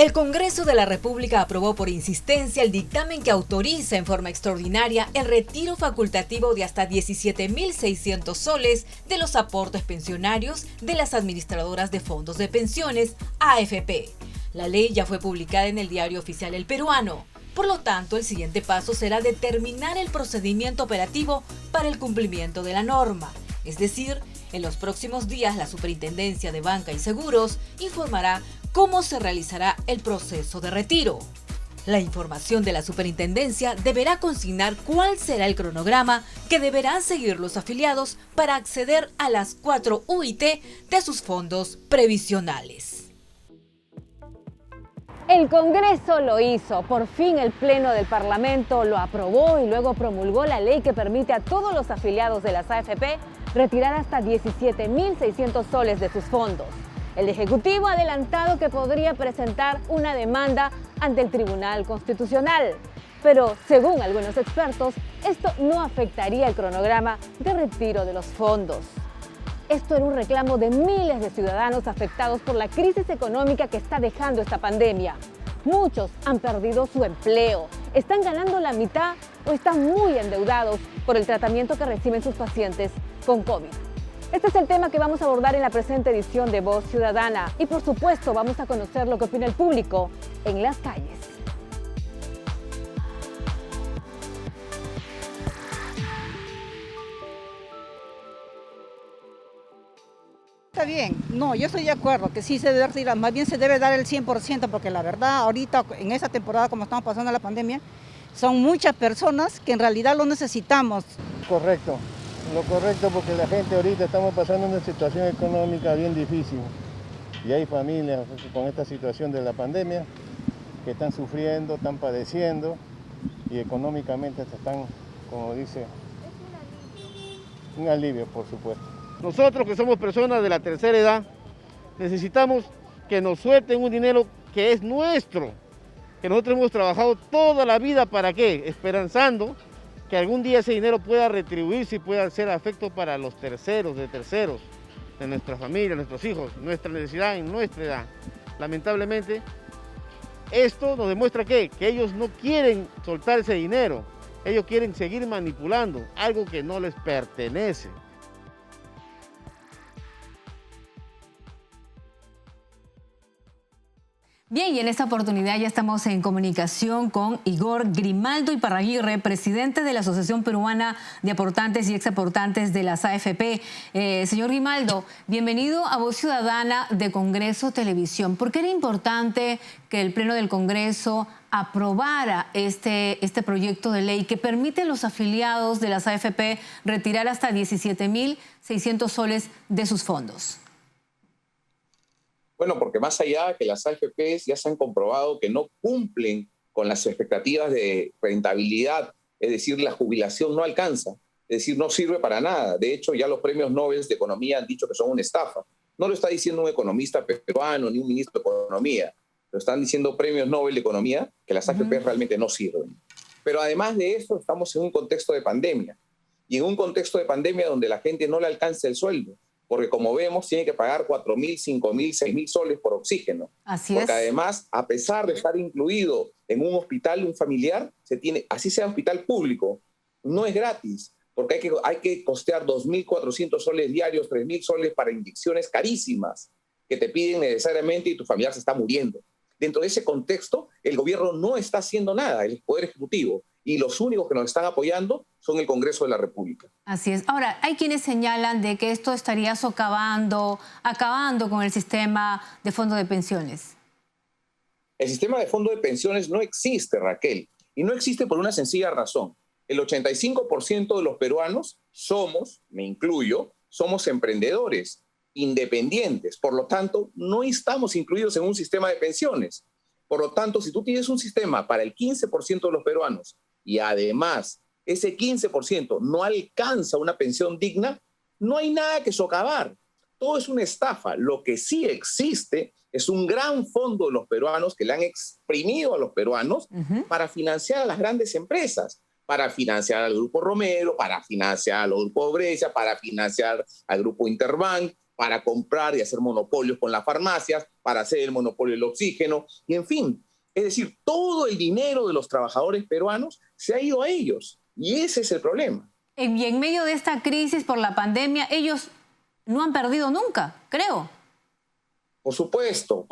El Congreso de la República aprobó por insistencia el dictamen que autoriza en forma extraordinaria el retiro facultativo de hasta 17.600 soles de los aportes pensionarios de las administradoras de fondos de pensiones, AFP. La ley ya fue publicada en el Diario Oficial El Peruano. Por lo tanto, el siguiente paso será determinar el procedimiento operativo para el cumplimiento de la norma. Es decir, en los próximos días la Superintendencia de Banca y Seguros informará cómo se realizará el proceso de retiro. La información de la Superintendencia deberá consignar cuál será el cronograma que deberán seguir los afiliados para acceder a las 4 UIT de sus fondos previsionales. El Congreso lo hizo. Por fin el Pleno del Parlamento lo aprobó y luego promulgó la ley que permite a todos los afiliados de las AFP retirar hasta 17.600 soles de sus fondos. El Ejecutivo ha adelantado que podría presentar una demanda ante el Tribunal Constitucional. Pero, según algunos expertos, esto no afectaría el cronograma de retiro de los fondos. Esto era un reclamo de miles de ciudadanos afectados por la crisis económica que está dejando esta pandemia. Muchos han perdido su empleo, están ganando la mitad o están muy endeudados por el tratamiento que reciben sus pacientes con COVID. Este es el tema que vamos a abordar en la presente edición de Voz Ciudadana y por supuesto vamos a conocer lo que opina el público en las calles. Está bien, no, yo estoy de acuerdo que sí se debe retirar, más bien se debe dar el 100% porque la verdad ahorita en esta temporada como estamos pasando la pandemia, son muchas personas que en realidad lo necesitamos. Correcto, lo correcto porque la gente ahorita estamos pasando una situación económica bien difícil y hay familias con esta situación de la pandemia que están sufriendo, están padeciendo y económicamente están, como dice, un alivio por supuesto. Nosotros que somos personas de la tercera edad, necesitamos que nos suelten un dinero que es nuestro, que nosotros hemos trabajado toda la vida, ¿para qué? Esperanzando que algún día ese dinero pueda retribuirse y pueda ser afecto para los terceros, de nuestra familia, nuestros hijos, nuestra necesidad en nuestra edad. Lamentablemente, esto nos demuestra que ellos no quieren soltar ese dinero, ellos quieren seguir manipulando algo que no les pertenece. Bien, y en esta oportunidad ya estamos en comunicación con Igor Grimaldo Iparraguirre, presidente de la Asociación Peruana de Aportantes y Exaportantes de las AFP. Señor Grimaldo, bienvenido a Voz Ciudadana de Congreso Televisión. ¿Por qué era importante que el Pleno del Congreso aprobara este proyecto de ley que permite a los afiliados de las AFP retirar hasta 17.600 soles de sus fondos? Bueno, porque más allá de que las AFPs ya se han comprobado que no cumplen con las expectativas de rentabilidad, es decir, la jubilación no alcanza, es decir, no sirve para nada. De hecho, ya los premios Nobel de Economía han dicho que son una estafa. No lo está diciendo un economista peruano ni un ministro de Economía, lo están diciendo premios Nobel de Economía, que las AFPs realmente no sirven. Pero además de eso, estamos en un contexto de pandemia, y en un contexto de pandemia donde la gente no le alcanza el sueldo, porque como vemos, tiene que pagar 4.000, 5.000, 6.000 soles por oxígeno. Así porque es. Además, a pesar de estar incluido en un hospital, un familiar, así sea hospital público, no es gratis, porque hay que costear 2.400 soles diarios, 3.000 soles para inyecciones carísimas que te piden necesariamente y tu familiar se está muriendo. Dentro de ese contexto, el gobierno no está haciendo nada, el Poder Ejecutivo, y los únicos que nos están apoyando son el Congreso de la República. Así es. Ahora, hay quienes señalan de que esto estaría acabando con el sistema de fondo de pensiones. El sistema de fondo de pensiones no existe, Raquel, y no existe por una sencilla razón. El 85% de los peruanos me incluyo, somos emprendedores, independientes. Por lo tanto, no estamos incluidos en un sistema de pensiones. Por lo tanto, si tú tienes un sistema para el 15% de los peruanos y además ese 15% no alcanza una pensión digna, no hay nada que socavar. Todo es una estafa. Lo que sí existe es un gran fondo de los peruanos que le han exprimido a los peruanos para financiar a las grandes empresas, para financiar al Grupo Romero, para financiar al Grupo Brescia, para financiar al Grupo Interbank para comprar y hacer monopolios con las farmacias, para hacer el monopolio del oxígeno, y en fin. Es decir, todo el dinero de los trabajadores peruanos se ha ido a ellos, y ese es el problema. Y en medio de esta crisis por la pandemia, ellos no han perdido nunca, creo. Por supuesto,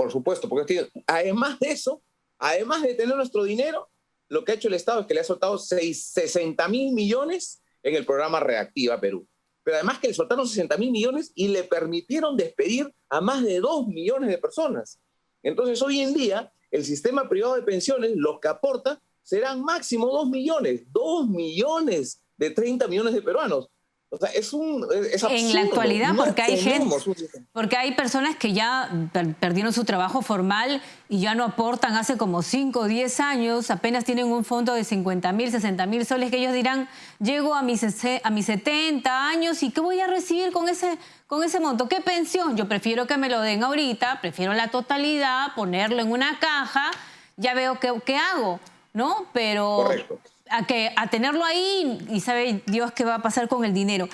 porque además de eso, además de tener nuestro dinero, lo que ha hecho el Estado es que le ha soltado 60.000 millones en el programa Reactiva Perú. Pero además que le soltaron 60.000 millones y le permitieron despedir a más de 2 millones de personas. Entonces, hoy en día, el sistema privado de pensiones, los que aporta, serán máximo 2 millones. 2 millones de 30 millones de peruanos. O sea, es absurdo. En la actualidad, No porque hay gente, tenemos porque hay personas que ya perdieron su trabajo formal y ya no aportan hace como 5 o 10 años, apenas tienen un fondo de 50.000, 60.000 soles, que ellos dirán, llego a mis 70 años y ¿qué voy a recibir con ese monto? ¿Qué pensión? Yo prefiero que me lo den ahorita, prefiero la totalidad, ponerlo en una caja, ya veo qué hago, ¿no? Pero... Correcto. A tenerlo ahí y sabe Dios qué va a pasar con el dinero.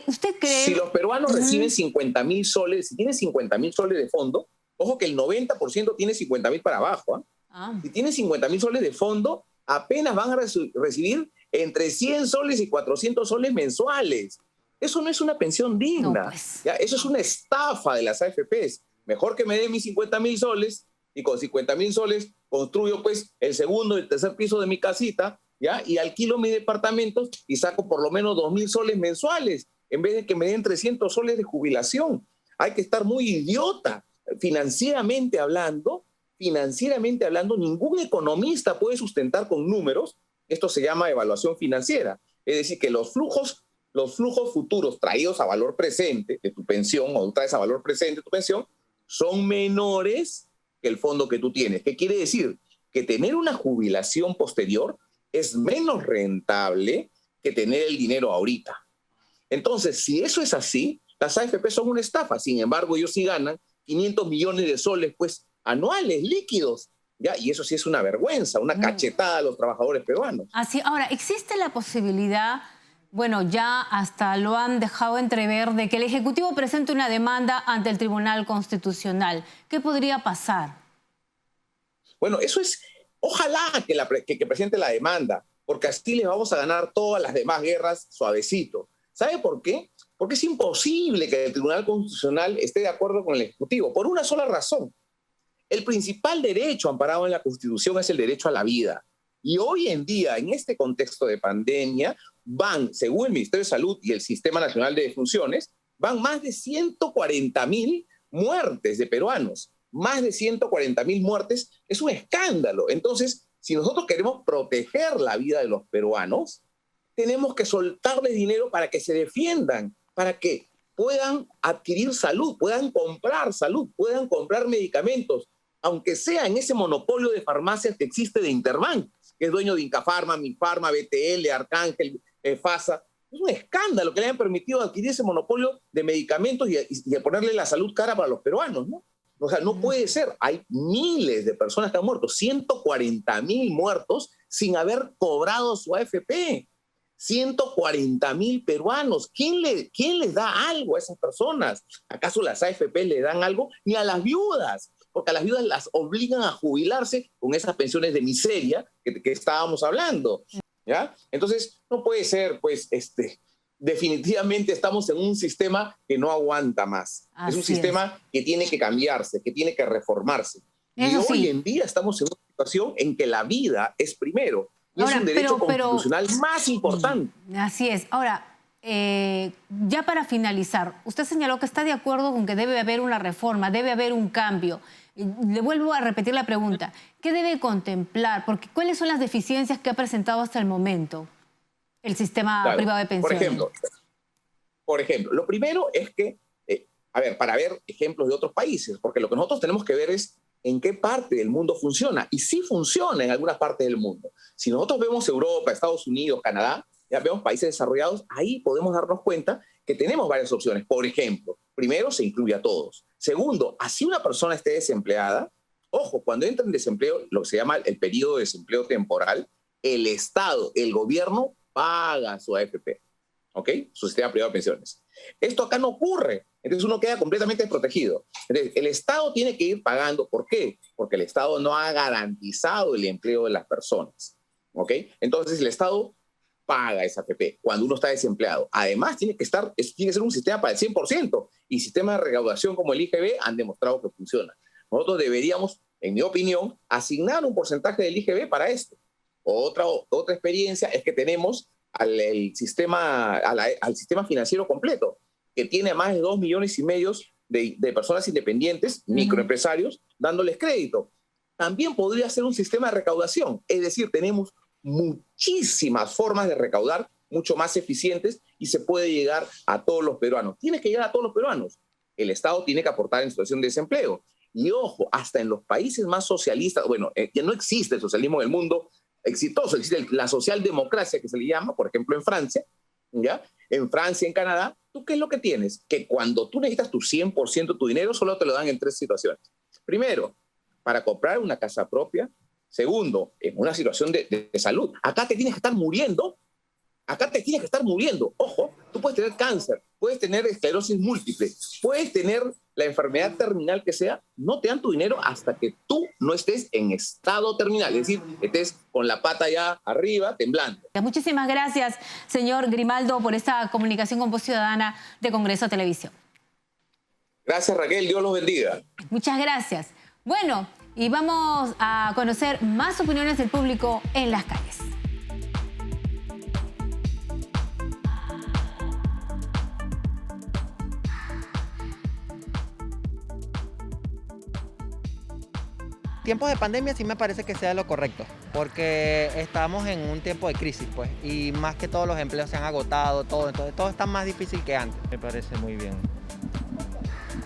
¿Usted cree...? Si los peruanos reciben 50.000 soles, si tienen 50.000 soles de fondo, ojo que el 90% tiene 50.000 para abajo. Si tienen 50.000 soles de fondo, apenas van a recibir entre 100 soles y 400 soles mensuales. Eso no es una pensión digna. No, pues. ¿Ya? Eso es una estafa de las AFPs. Mejor que me den mis 50.000 soles y con 50.000 soles construyo pues el segundo y el tercer piso de mi casita, ¿ya? Y alquilo mis departamentos y saco por lo menos 2.000 soles mensuales, en vez de que me den 300 soles de jubilación. Hay que estar muy idiota. Financieramente hablando, ningún economista puede sustentar con números. Esto se llama evaluación financiera. Es decir, que los flujos futuros traídos a valor presente de tu pensión, o tú traes a valor presente tu pensión, son menores que el fondo que tú tienes. ¿Qué quiere decir? Que tener una jubilación posterior es menos rentable que tener el dinero ahorita. Entonces, si eso es así, las AFP son una estafa. Sin embargo, ellos sí ganan 500 millones de soles pues, anuales, líquidos. ¿Ya? Y eso sí es una vergüenza, una cachetada a los trabajadores peruanos. Así, ahora, ¿existe la posibilidad, bueno, ya hasta lo han dejado entrever, de que el Ejecutivo presente una demanda ante el Tribunal Constitucional? ¿Qué podría pasar? Bueno, eso es... Ojalá que presente la demanda, porque así les vamos a ganar todas las demás guerras suavecito. ¿Sabe por qué? Porque es imposible que el Tribunal Constitucional esté de acuerdo con el Ejecutivo, por una sola razón. El principal derecho amparado en la Constitución es el derecho a la vida. Y hoy en día, en este contexto de pandemia, según el Ministerio de Salud y el Sistema Nacional de Defunciones, van más de 140.000 muertes de peruanos. Más de 140.000 muertes es un escándalo. Entonces, si nosotros queremos proteger la vida de los peruanos, tenemos que soltarles dinero para que se defiendan, para que puedan adquirir salud, puedan comprar medicamentos, aunque sea en ese monopolio de farmacias que existe de Interbank, que es dueño de Incafarma, Minfarma, BTL, Arcángel, FASA. Es un escándalo que le hayan permitido adquirir ese monopolio de medicamentos y ponerle la salud cara para los peruanos, ¿no? O sea, no puede ser. Hay miles de personas que han muerto, 140.000 muertos sin haber cobrado su AFP. 140.000 peruanos. ¿Quién les da algo a esas personas? ¿Acaso las AFP le dan algo? Ni a las viudas, porque a las viudas las obligan a jubilarse con esas pensiones de miseria que estábamos hablando, ¿ya? Entonces, no puede ser, pues, definitivamente estamos en un sistema que no aguanta más. Es un sistema que tiene que cambiarse, que tiene que reformarse. Y hoy en día estamos en una situación en que la vida es primero. Y ahora, es un derecho constitucional más importante. Así es. Ahora, ya para finalizar, usted señaló que está de acuerdo con que debe haber una reforma, debe haber un cambio. Le vuelvo a repetir la pregunta. ¿Qué debe contemplar? Porque ¿cuáles son las deficiencias que ha presentado hasta el momento el sistema privado de pensiones? Por ejemplo, lo primero es que, para ver ejemplos de otros países, porque lo que nosotros tenemos que ver es en qué parte del mundo funciona. Y sí funciona en algunas partes del mundo. Si nosotros vemos Europa, Estados Unidos, Canadá, ya vemos países desarrollados, ahí podemos darnos cuenta que tenemos varias opciones. Por ejemplo, primero, se incluye a todos. Segundo, así una persona esté desempleada, ojo, cuando entra en desempleo, lo que se llama el periodo de desempleo temporal, el Estado, el gobierno, paga su AFP. ¿ok? Su sistema privado de pensiones. Esto acá no ocurre, entonces uno queda completamente desprotegido. Entonces, el Estado tiene que ir pagando. ¿Por qué? Porque el Estado no ha garantizado el empleo de las personas, ¿ok? Entonces el Estado paga esa AFP cuando uno está desempleado. Además, tiene que ser un sistema para el 100%, y sistemas de recaudación como el IGB han demostrado que funciona. Nosotros deberíamos, en mi opinión, asignar un porcentaje del IGB para esto. Otra experiencia es que tenemos al sistema financiero completo, que tiene más de 2,5 millones de personas independientes, microempresarios, dándoles crédito. También podría ser un sistema de recaudación, es decir, tenemos muchísimas formas de recaudar, mucho más eficientes, y se puede llegar a todos los peruanos. Tiene que llegar a todos los peruanos. El Estado tiene que aportar en situación de desempleo. Y ojo, hasta en los países más socialistas, bueno, que no existe el socialismo en el mundo exitoso, existe la socialdemocracia, que se le llama, por ejemplo, en Francia, ¿ya? En Francia, en Canadá, ¿tú qué es lo que tienes? Que cuando tú necesitas tu 100% tu dinero, solo te lo dan en 3 situaciones. Primero, para comprar una casa propia. Segundo, en una situación de salud. Acá te tienes que estar muriendo. Acá te tienes que estar muriendo. Ojo, tú puedes tener cáncer, puedes tener esclerosis múltiple, puedes tener la enfermedad terminal que sea. No te dan tu dinero hasta que tú no estés en estado terminal, es decir, estés con la pata ya arriba, temblando. Muchísimas gracias, señor Grimaldo, por esta comunicación con Voz Ciudadana de Congreso Televisión. Gracias, Raquel. Dios los bendiga. Muchas gracias. Bueno, y vamos a conocer más opiniones del público en las calles. Tiempos de pandemia sí me parece que sea lo correcto, porque estamos en un tiempo de crisis, pues, y más que todos los empleos se han agotado, entonces todo está más difícil que antes. Me parece muy bien.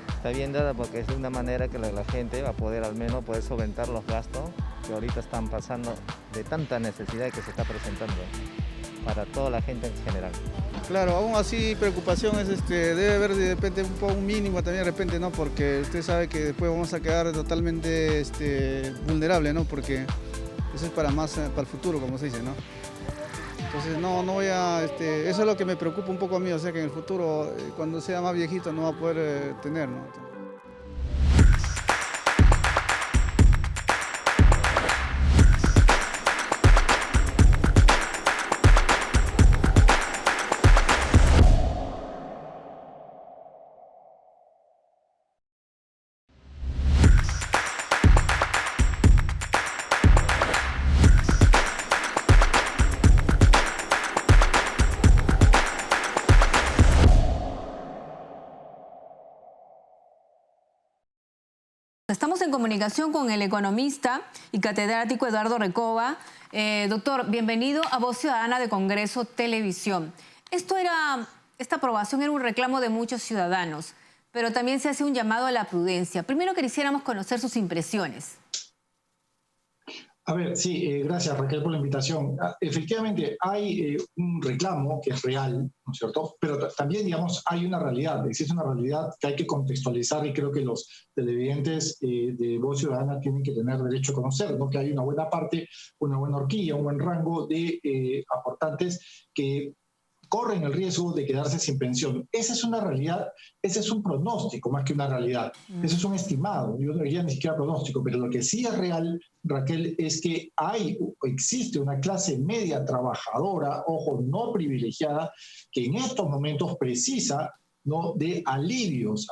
Está bien dada porque es de una manera que la gente va a poder al menos poder solventar los gastos que ahorita están pasando de tanta necesidad que se está presentando para toda la gente en general. Claro, aún así preocupación es debe haber de repente un mínimo también de repente, ¿no? Porque usted sabe que después vamos a quedar totalmente vulnerable, ¿no? Porque eso es para el futuro, como se dice, ¿no? Entonces no voy a, eso es lo que me preocupa un poco a mí, o sea que en el futuro, cuando sea más viejito, no va a poder tener, ¿no? Estamos en comunicación con el economista y catedrático Eduardo Recoba. Doctor, bienvenido a Voz Ciudadana de Congreso Televisión. Esta aprobación era un reclamo de muchos ciudadanos, pero también se hace un llamado a la prudencia. Primero quisiéramos conocer sus impresiones. A ver, sí, gracias Raquel por la invitación. Efectivamente, hay un reclamo que es real, ¿no es cierto? Pero también, digamos, hay una realidad, existe una realidad que hay que contextualizar y creo que los televidentes de Voz Ciudadana tienen que tener derecho a conocer, ¿no? Que hay una buena parte, una buena horquilla, un buen rango de aportantes que corren el riesgo de quedarse sin pensión. Esa es una realidad, ese es un pronóstico más que una realidad. Eso es un estimado, yo no diría ni siquiera pronóstico, pero lo que sí es real, Raquel, es que existe una clase media trabajadora, ojo, no privilegiada, que en estos momentos precisa, ¿no?, de alivios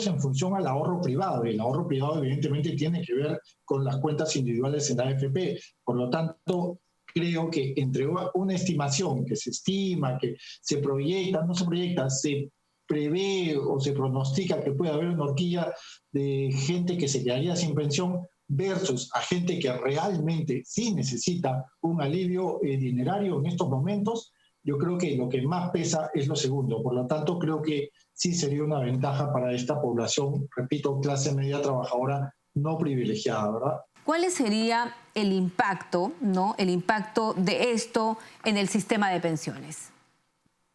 en función al ahorro privado. Y el ahorro privado evidentemente tiene que ver con las cuentas individuales en la AFP. Por lo tanto, creo que entre una estimación que se estima, que se proyecta, no se proyecta, se prevé o se pronostica que puede haber una horquilla de gente que se quedaría sin pensión versus a gente que realmente sí necesita un alivio dinerario en estos momentos, yo creo que lo que más pesa es lo segundo. Por lo tanto, creo que sí sería una ventaja para esta población, repito, clase media trabajadora no privilegiada, ¿verdad? ¿Cuál sería el impacto, ¿no? El impacto de esto en el sistema de pensiones?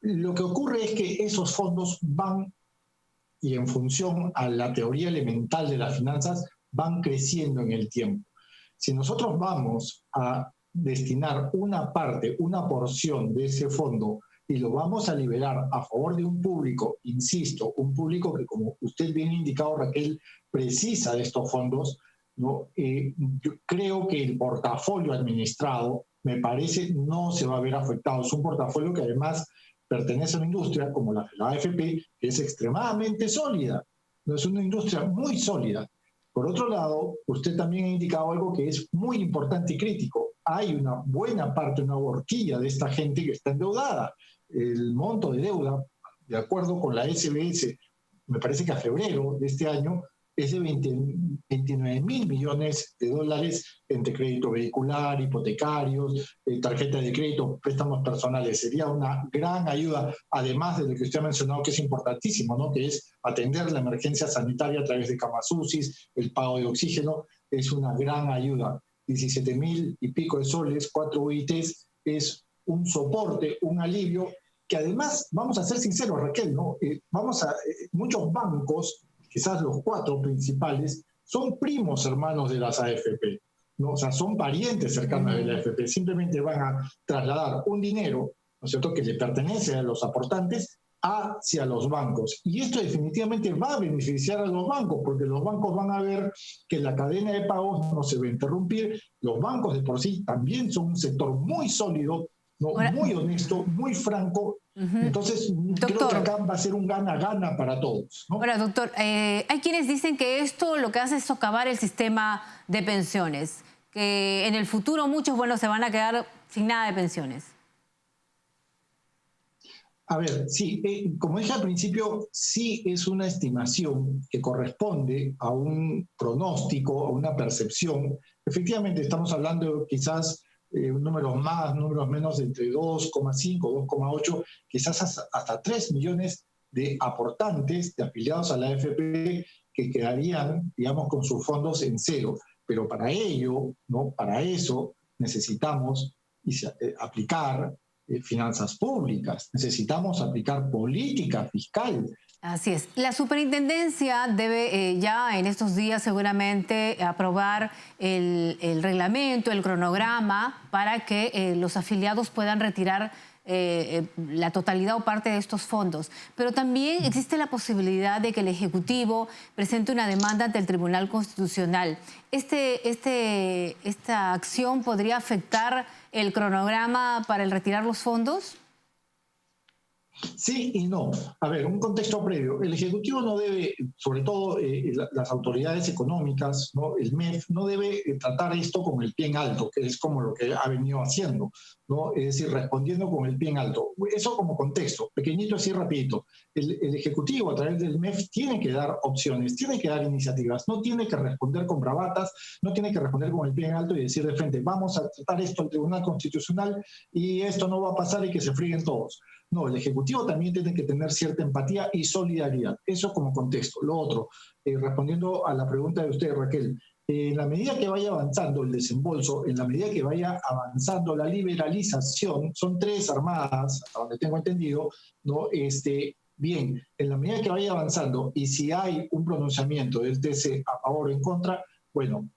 Lo que ocurre es que esos fondos van, y en función a la teoría elemental de las finanzas, van creciendo en el tiempo. Si nosotros vamos a destinar una parte, una porción de ese fondo y lo vamos a liberar a favor de un público, insisto, un público que, como usted bien ha indicado, Raquel, precisa de estos fondos, ¿no? Yo creo que el portafolio administrado, me parece, no se va a ver afectado. Es un portafolio que además pertenece a una industria como la AFP, que es extremadamente sólida. No es una industria muy sólida. Por otro lado, usted también ha indicado algo que es muy importante y crítico. Hay una buena parte, una horquilla de esta gente que está endeudada. El monto de deuda, de acuerdo con la SBS, me parece que a febrero de este año, es de 29.000 millones de dólares entre crédito vehicular, hipotecarios, tarjeta de crédito, préstamos personales. Sería una gran ayuda, además de lo que usted ha mencionado, que es importantísimo, ¿no? Que es atender la emergencia sanitaria a través de camas UCI, el pago de oxígeno, es una gran ayuda. 17.000 y pico de soles, 4 UITs, es un soporte, un alivio, que además, vamos a ser sinceros, Raquel, ¿no? Muchos bancos, quizás los 4 principales, son primos hermanos de las AFP, ¿no? O sea, son parientes cercanos de la AFP. Simplemente van a trasladar un dinero, ¿no es cierto?, que le pertenece a los aportantes hacia los bancos. Y esto definitivamente va a beneficiar a los bancos, porque los bancos van a ver que la cadena de pagos no se va a interrumpir. Los bancos de por sí también son un sector muy sólido, ¿no? Muy honesto, muy franco. Entonces, creo que acá va a ser un gana-gana para todos, ¿no? Ahora, doctor, hay quienes dicen que esto lo que hace es socavar el sistema de pensiones, que en el futuro muchos, se van a quedar sin nada de pensiones. A ver, sí, como dije al principio, sí es una estimación que corresponde a un pronóstico, a una percepción. Efectivamente, estamos hablando quizás números más, números menos, entre 2,5, 2,8, quizás hasta 3 millones de aportantes, de afiliados a la AFP, que quedarían, digamos, con sus fondos en cero. Pero para ello, ¿no? Para eso necesitamos aplicar finanzas públicas, necesitamos aplicar política fiscal. Así es. La superintendencia debe ya en estos días seguramente aprobar el reglamento, el cronograma para que los afiliados puedan retirar la totalidad o parte de estos fondos. Pero también existe la posibilidad de que el Ejecutivo presente una demanda ante el Tribunal Constitucional. ¿Esta acción podría afectar el cronograma para el retirar los fondos? Sí y no. A ver, un contexto previo. El Ejecutivo no debe, sobre todo las autoridades económicas, ¿no? El MEF, no debe tratar esto con el pie en alto, que es como lo que ha venido haciendo, ¿no? Es decir, respondiendo con el pie en alto. Eso como contexto, pequeñito así rapidito. El Ejecutivo a través del MEF tiene que dar opciones, tiene que dar iniciativas, no tiene que responder con bravatas, no tiene que responder con el pie en alto y decir de frente, vamos a tratar esto al Tribunal Constitucional y esto no va a pasar y que se frieguen todos. No, el Ejecutivo también tiene que tener cierta empatía y solidaridad. Eso como contexto. Lo otro, respondiendo a la pregunta de usted, Raquel, en la medida que vaya avanzando el desembolso, en la medida que vaya avanzando la liberalización, son 3 armadas, hasta donde tengo entendido, ¿no? Bien, en la medida que vaya avanzando y si hay un pronunciamiento del TC a favor o en contra, bueno,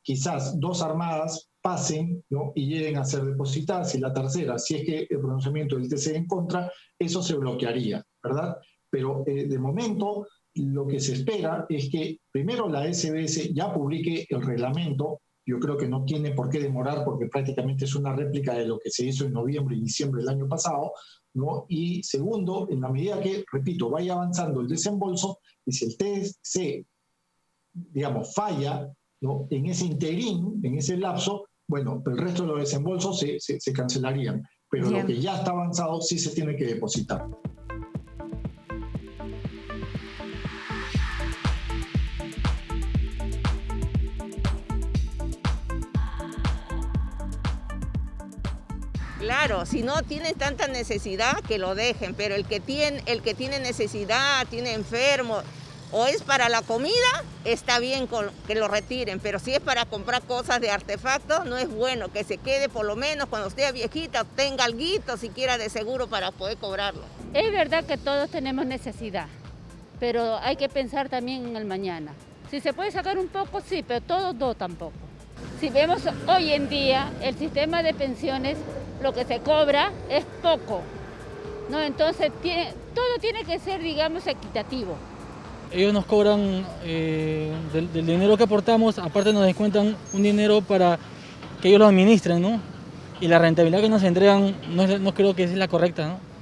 quizás 2 armadas pasen, ¿no? Y lleguen a ser depositadas, y la tercera, si es que el pronunciamiento del TC en contra, eso se bloquearía, ¿verdad? Pero de momento lo que se espera es que primero la SBS ya publique el reglamento. Yo creo que no tiene por qué demorar porque prácticamente es una réplica de lo que se hizo en noviembre y diciembre del año pasado, ¿no? Y segundo, en la medida que, repito, vaya avanzando el desembolso, y si el TC, digamos, falla, ¿no? En ese interín, en ese lapso, bueno, el resto de los desembolsos se cancelarían, pero Bien. Lo que ya está avanzado sí se tiene que depositar. Claro, si no tienen tanta necesidad, que lo dejen, pero el que tiene necesidad, tiene enfermo, o es para la comida, está bien que lo retiren, pero si es para comprar cosas de artefactos, no es bueno que se quede, por lo menos cuando esté viejita, tenga alguito siquiera de seguro para poder cobrarlo. Es verdad que todos tenemos necesidad, pero hay que pensar también en el mañana. Si se puede sacar un poco, sí, pero todos no tampoco. Si vemos hoy en día el sistema de pensiones, lo que se cobra es poco. ¿no? Entonces todo tiene que ser, digamos, equitativo. Ellos nos cobran del dinero que aportamos, aparte nos descuentan un dinero para que ellos lo administren, ¿no? Y la rentabilidad que nos entregan no creo que es la correcta, ¿no?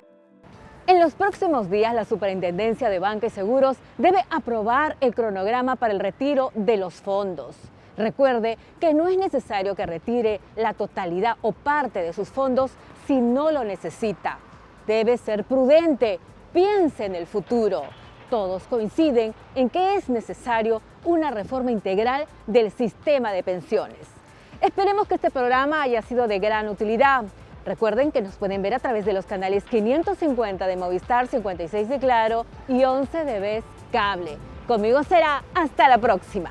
En los próximos días, la Superintendencia de Banca y Seguros debe aprobar el cronograma para el retiro de los fondos. Recuerde que no es necesario que retire la totalidad o parte de sus fondos si no lo necesita. Debe ser prudente, piense en el futuro. Todos coinciden en que es necesario una reforma integral del sistema de pensiones. Esperemos que este programa haya sido de gran utilidad. Recuerden que nos pueden ver a través de los canales 550 de Movistar, 56 de Claro y 11 de Vez Cable. Conmigo será hasta la próxima.